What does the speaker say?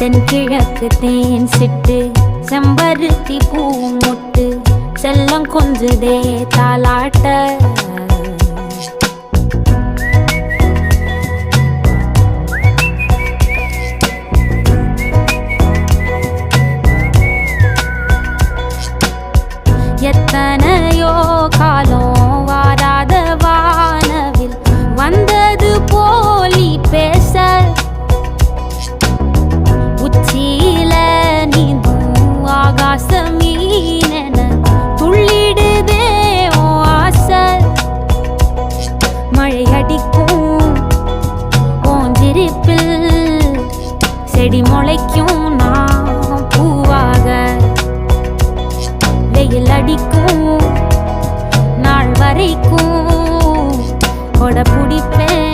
தென்கிழக்கு தேன் சிட்டு செம்பருத்தி பூ முட்டு செல்லம் கொஞ்சுதே தாலாட்ட எத்தனையோ காலம் வாராத வானவில் வந்தது போலி பேச உச்சியில நீந்தும் ஆகாச மீனென துள்ளிடுதே ஓ ஆசை மழை அடிக்கும் ஓஞ்சிருப்பில் செடி முளைக்கும் நான் பூவாக வெயில் அடிக்கும் நாள் வரைக்கும் கொடை பிடிப்பேன்